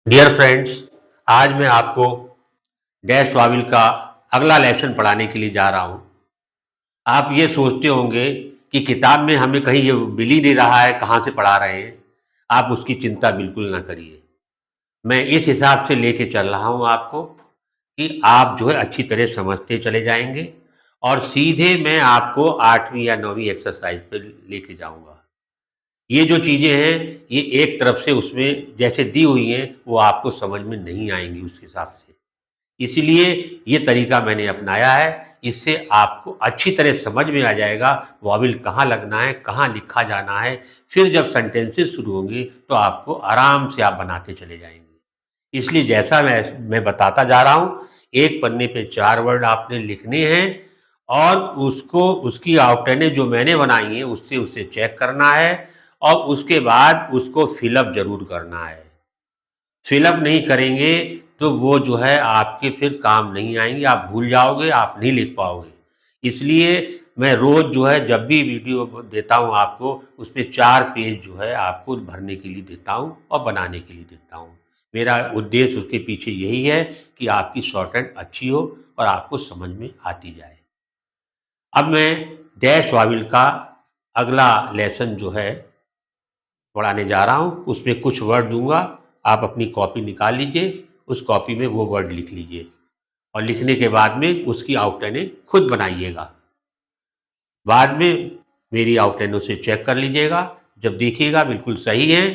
Dear friends, आज मैं आपको डैश वाविल का अगला लेसन पढ़ाने के लिए जा रहा हूँ। आप ये सोचते होंगे कि किताब में हमें कहीं ये मिल ही नहीं रहा है, कहाँ से पढ़ा रहे हैं। आप उसकी चिंता बिल्कुल ना करिए। मैं इस हिसाब से लेके चल रहा हूँ आपको कि आप जो है अच्छी तरह समझते चले जाएँगे और सीधे मैं आपको 8वीं या 9वीं एक्सरसाइज पे लेके जाऊँगा। ये जो चीज़ें हैं, ये एक तरफ से उसमें जैसे दी हुई हैं, वो आपको समझ में नहीं आएँगी उस हिसाब से। इसीलिए ये तरीका मैंने अपनाया है, इससे आपको अच्छी तरह समझ में आ जाएगा, वॉवेल कहाँ लगना है, कहाँ लिखा जाना है। फिर जब सेंटेंसेस शुरू होंगी, तो आपको आराम से आप बनाते चले जाएँगे। इसलिए जैसा मैं बताता जा रहा हूँ, एक पन्ने पे 4 वर्ड आपने लिखने हैं और उसको उसकी आउटलाइनें जो मैंने बनाई हैं, उससे उसे चेक करना है और उसके बाद उसको फिल अप ज़रूर करना है। फिल अप नहीं करेंगे तो वो जो है आपके फिर काम नहीं आएँगे, आप भूल जाओगे, आप नहीं लिख पाओगे। इसलिए मैं रोज़ जो है जब भी वीडियो देता हूँ आपको, उसपे 4 पेज जो है आपको भरने के लिए देता हूँ और बनाने के लिए देता हूँ। मेरा उद्देश्य उसके पीछे यही है कि आपकी शॉर्टहैंड अच्छी हो और आपको समझ में आती जाए। अब मैं डैश वाविल का अगला लेसन जो है पढ़ाने जा रहा हूँ, उसमें कुछ वर्ड दूँगा, आप अपनी कॉपी निकाल लीजिए, उस कॉपी में वो वर्ड लिख लीजिए और लिखने के बाद में उसकी आउटलाइनें खुद बनाइएगा। बाद में मेरी आउटलाइनों से चेक कर लीजिएगा, जब देखिएगा बिल्कुल सही है,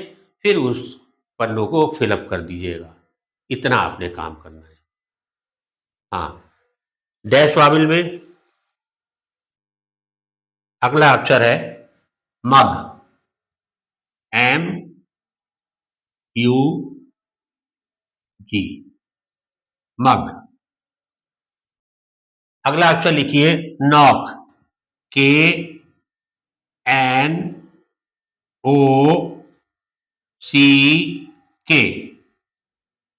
फिर उस पन्नों को फिल अप कर दीजिएगा। इतना आपने काम करना है। हाँ, डैश वाविल में अगला अक्षर है मग, M-U-G, मग। अगला अक्षर लिखिए नॉक, K-N-O-C-K,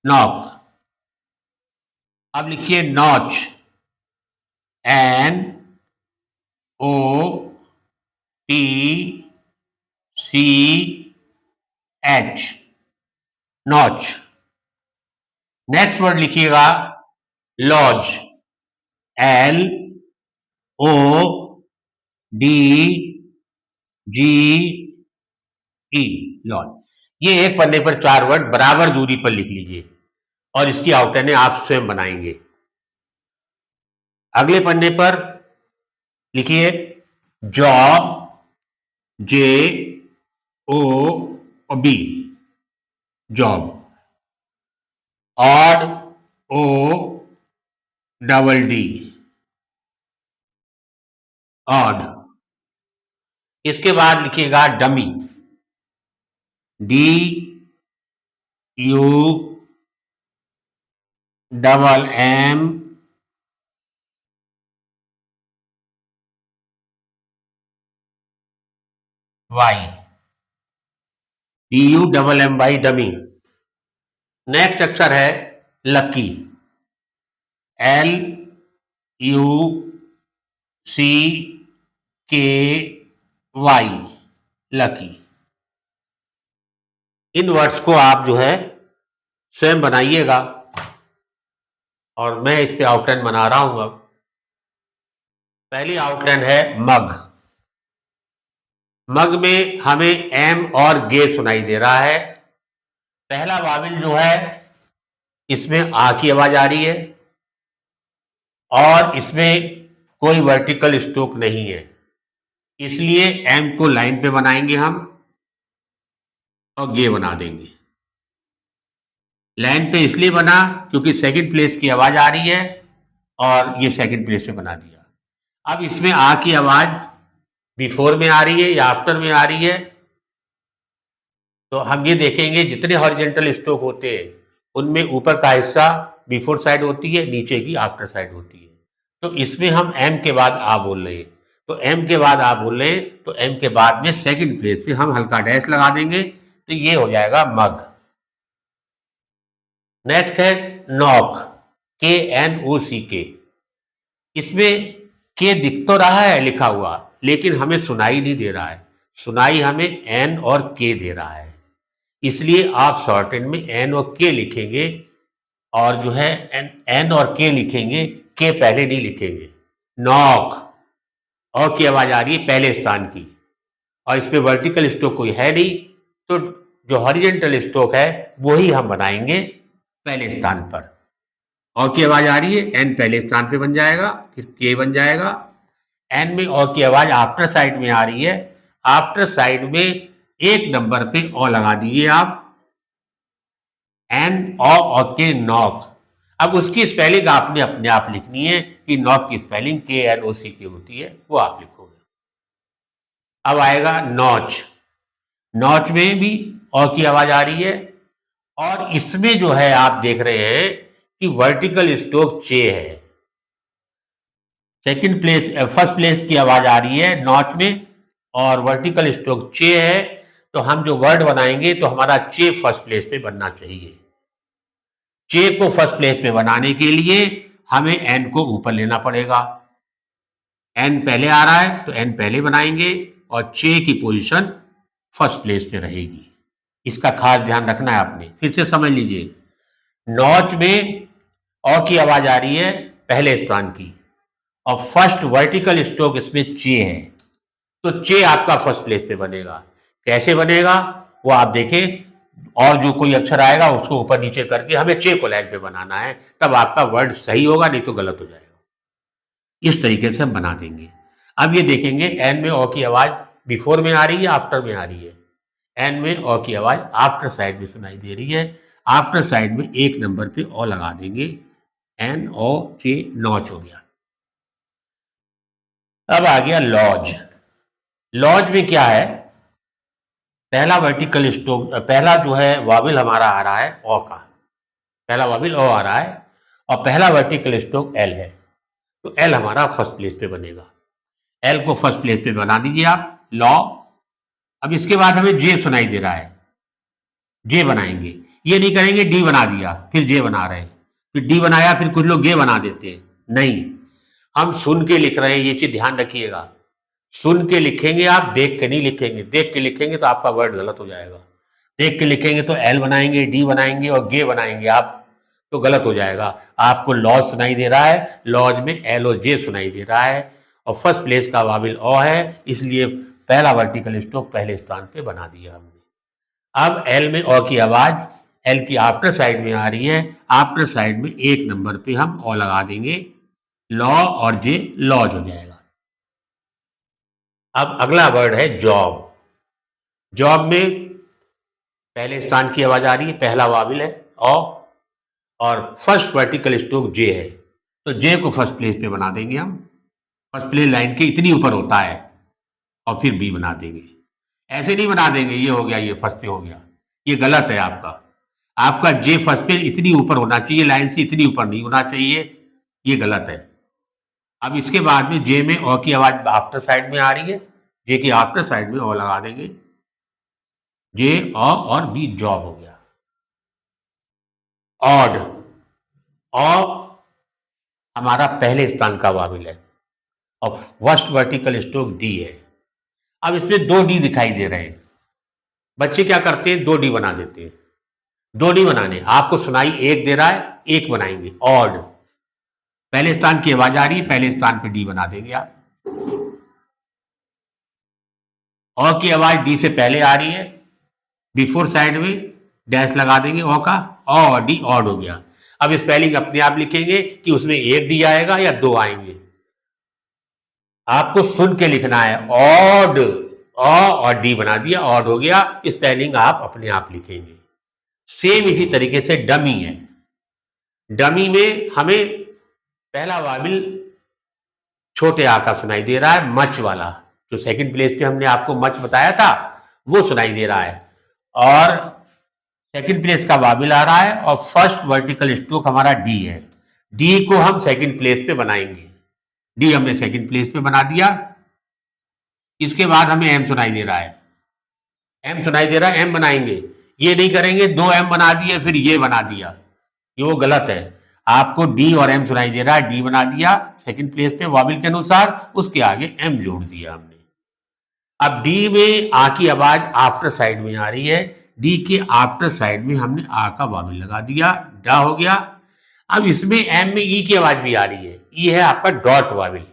नॉक। अब लिखिए notch, N-O-T-C-H, notch. Next word लिखिएगा लॉज, L-O-D-G-E, लॉज। ये एक पन्ने पर 4 वर्ड बराबर दूरी पर लिख लीजिए और इसकी आउटलाइनें आप स्वयं बनाएंगे। अगले पन्ने पर लिखिए job, J-O-B, job. Odd, O-D-D, odd. इसके बाद लिखिएगा dummy, D-U-M-M-Y, D-U-M-M-Y, dummy. Next अक्षर है लकी, L-U-C-K-Y, लकी। इन वर्ड्स को आप जो है स्वयं बनाइएगा और मैं इस पे आउटलाइन बना रहा हूं। अब पहली आउटलाइन है मग। मग में हमें एम और गे सुनाई दे रहा है। पहला वाविल जो है इसमें आ की आवाज आ रही है और इसमें कोई वर्टिकल स्ट्रोक नहीं है, इसलिए एम को लाइन पे बनाएंगे हम और गे बना देंगे। लाइन पे इसलिए बना क्योंकि सेकंड प्लेस की आवाज आ रही है और ये सेकंड प्लेस पे बना दिया। अब इसमें आ की आवाज बिफोर में आ रही है या आफ्टर में आ रही है, तो हम ये देखेंगे जितने हॉरिजॉन्टल स्ट्रोक होते हैं उनमें ऊपर का हिस्सा बिफोर साइड होती है, नीचे की आफ्टर साइड होती है। तो इसमें हम एम के बाद आ बोल रहे हैं, तो एम के बाद आ बोल रहे हैं, तो एम के बाद में सेकंड प्लेस पे हम हल्का डैश लगा देंगे, तो ये हो जाएगा मग। नेक्स्ट है नॉक, K-N-O-C-K। इसमें के दिख तो रहा है लिखा हुआ, लेकिन हमें सुनाई नहीं दे रहा है। सुनाई हमें एन और के दे रहा है, इसलिए आप शॉर्टेड में एन और के लिखेंगे, और जो है एन एन और के लिखेंगे, के पहले नहीं लिखेंगे। नॉक, और की आवाज आ रही है पहले स्थान की, और इसमें वर्टिकल स्ट्रोक कोई है नहीं, तो जो हॉरिजॉन्टल स्ट्रोक है वो ही हम बनाएंगे पहले स्थान पर। और की आवाज आ रही है, एन पहले स्थान पे बन जाएगा, फिर के बन जाएगा। एन में और की आवाज आफ्टर साइड में आ रही है, आफ्टर साइड में एक नंबर पे ओ लगा दीजिए आप, एन और के नॉक। अब उसकी स्पेलिंग आपने अपने आप लिखनी है कि नॉक की स्पेलिंग के एन ओ सी की होती है, वो आप लिखोगे। अब आएगा नॉच, नॉच में भी ओ की आवाज आ रही है, और इसमें जो है आप देख रहे हैं कि वर्टिकल स्ट्रोक चे है। सेकंड प्लेस, फर्स्ट प्लेस की आवाज आ रही है नॉच में, और वर्टिकल स्ट्रोक चे है, तो हम जो वर्ड बनाएंगे तो हमारा चे फर्स्ट प्लेस पे बनना चाहिए। चे को फर्स्ट प्लेस पे बनाने के लिए हमें एन को ऊपर लेना पड़ेगा। एन पहले आ रहा है तो एन पहले बनाएंगे, और चे की पोजीशन फर्स्ट प्लेस पे रहेगी। इसका खास ध्यान रखना है आपने, फिर से समझ लीजिए। नॉच में औ की आवाज आ रही है पहले स्थान की, और फर्स्ट वर्टिकल स्ट्रोक इसमें चे है, तो चे आपका फर्स्ट प्लेस पे बनेगा। कैसे बनेगा वो आप देखें, और जो कोई अक्षर आएगा उसको ऊपर नीचे करके हमें चे को लाइन पे बनाना है, तब आपका वर्ड सही होगा, नहीं तो गलत हो जाएगा। इस तरीके से हम बना देंगे। अब ये देखेंगे एन में ओ की आवाज बिफोर में आ रही है, आफ्टर में आ रही है। एन में ओ की आवाज आफ्टर साइड में सुनाई दे रही है, आफ्टर साइड में एक नंबर पे ओ लगा देंगे, एन ओ चे, नॉच हो गया। अब आ गया लॉज। लॉज में क्या है, पहला वर्टिकल स्ट्रोक, पहला जो है वाविल हमारा आ रहा है ओ का, पहला वाविल ओ आ रहा है, और पहला वर्टिकल स्ट्रोक एल है, तो एल हमारा फर्स्ट प्लेस पे बनेगा। एल को फर्स्ट प्लेस पे बना दीजिए आप, लॉ। अब इसके बाद हमें जे सुनाई दे रहा है, जे बनाएंगे। ये नहीं करेंगे डी बना दिया फिर जे बना रहे हैं, फिर डी बनाया फिर कुछ लोग गे बना देते हैं, नहीं, हम सुन के लिख रहे हैं, ये चीज ध्यान रखिएगा। सुन के लिखेंगे आप, देख के नहीं लिखेंगे। देख के लिखेंगे तो आपका वर्ड गलत हो जाएगा। देख के लिखेंगे तो एल बनाएंगे, डी बनाएंगे और गे बनाएंगे आप, तो गलत हो जाएगा। आपको लॉज सुनाई दे रहा है, लॉज में एल और जे सुनाई दे रहा है, और फर्स्ट प्लेस का वाविल ओ है, इसलिए पहला वर्टिकल स्ट्रोक पहले स्थान पे बना दिया हमने। अब एल में ओ की आवाज एल की आफ्टर साइड में आ रही है, आफ्टर साइड में एक नंबर पे हम ओ लगा देंगे, लॉ और जे लॉज हो जाएगा। अब अगला वर्ड है जॉब। जॉब में पहले स्थान की आवाज आ रही है, पहला वाविल है ओ, और फर्स्ट वर्टिकल स्ट्रोक जे है, तो जे को फर्स्ट प्लेस पे बना देंगे हम, फर्स्ट प्लेस लाइन के इतनी ऊपर होता है, और फिर बी बना देंगे। ऐसे नहीं बना देंगे ये हो गया, ये फर्स्ट पे हो गया, ये गलत है आपका। आपका जे फर्स्ट पे इतनी ऊपर होना चाहिए, लाइन से इतनी ऊपर नहीं होना चाहिए, ये गलत है। अब इसके बाद में जे में ओ की आवाज आफ्टर साइड में आ रही है, जे की आफ्टर साइड में ओ लगा देंगे, जे ओ और बी जॉब हो गया। ऑड, ओ हमारा पहले स्थान का वाविल है, और फर्स्ट वर्टिकल स्ट्रोक डी है। अब इसमें दो डी दिखाई दे रहे हैं, बच्चे क्या करते हैं, दो डी बना देते हैं। दो डी बनाने, आपको सुनाई एक दे रहा है, एक बनाएंगे, ऑड, पहले स्थान की आवाज आ रही है, पहले स्थान पे डी बना देंगे आप। ओ की आवाज डी से पहले आ रही है, बिफोर साइड में डैश लगा देंगे ओ का, ओ और डी ऑड हो गया। अब स्पेलिंग अपने आप लिखेंगे कि उसमें एक डी आएगा या दो आएंगे, आपको सुन के लिखना है, ऑड, ओ और डी बना दिया, ऑड हो गया, स्पेलिंग आप अपने आप लिखेंगे। सेम इसी तरीके से डमी है। डमी में हमें पहला वाविल छोटे आ का सुनाई दे रहा है, मच वाला, जो सेकंड प्लेस पे हमने आपको मच बताया था वो सुनाई दे रहा है, और सेकंड प्लेस का वाविल आ रहा है, और फर्स्ट वर्टिकल स्ट्रोक हमारा डी है। डी को हम सेकंड प्लेस पे बनाएंगे, डी हमने सेकंड प्लेस पे बना दिया। इसके बाद हमें एम सुनाई दे रहा है, एम सुनाई दे रहा है, एम बनाएंगे। ये नहीं करेंगे दो एम बना दिए फिर ये बना दिया, ये वो गलत है। आपको डी और एम सुनाई दे रहा है, डी बना दिया सेकंड प्लेस पे वाविल के अनुसार, उसके आगे एम जोड़ दिया हमने। अब डी में आ की आवाज आफ्टर साइड में आ रही है, डी के आफ्टर साइड में हमने आ का वाविल लगा दिया, डा हो गया। अब इसमें एम में ई की आवाज भी आ रही है, ई है आपका डॉट वाविल,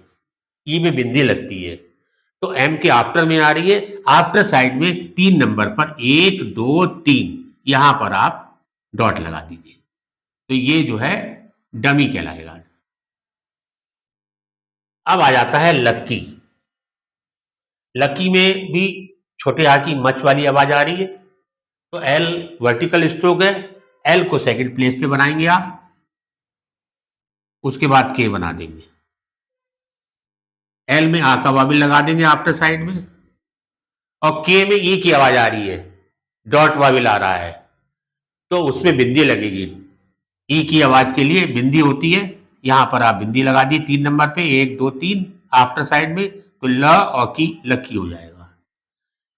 ई में बिंदी लगती है, तो एम के आफ्टर में आ रही है, आफ्टर साइड में 3 नंबर पर 1 2 3 यहां पर आप डॉट लगा दीजिए, तो ये जो है डमी कहलाएगा। अब आ जाता है लक्की। लक्की में भी छोटे आ की मच वाली आवाज आ रही है, तो एल वर्टिकल स्ट्रोक है, एल को सेकंड प्लेस पे बनाएंगे आप, उसके बाद के बना देंगे, एल में आ का वाविल लगा देंगे आफ्टर साइड में, और के में ई की आवाज आ रही है, डॉट वाविल आ रहा है, तो उसमें बिंदी लगेगी, ई की आवाज के लिए बिंदी होती है, यहां पर आप बिंदी लगा दी 3 नंबर पे, 1 2 3 आफ्टर साइड में, तो ल और की लकी हो जाएगा।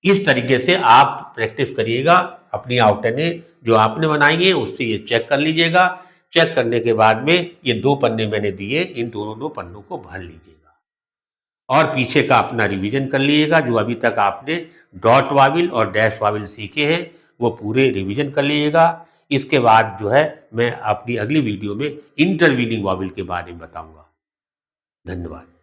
इस तरीके से आप प्रैक्टिस करिएगा, अपनी आउटने जो आपने बनाई है उससे ये चेक कर लीजिएगा। चेक करने के बाद में ये 2 पन्ने मैंने दिए, इन दोनों 2 पन्नों को भर लीजिएगा और पीछे का अपना रिवीजन कर लीजिएगा। जो अभी तक आपने डॉट वाविल और डैश वाविल सीखे हैं वो पूरे रिवीजन कर लीजिएगा। इसके बाद जो है मैं अपनी अगली वीडियो में इंटरवीनिंग वाविल के बारे में बताऊंगा। धन्यवाद।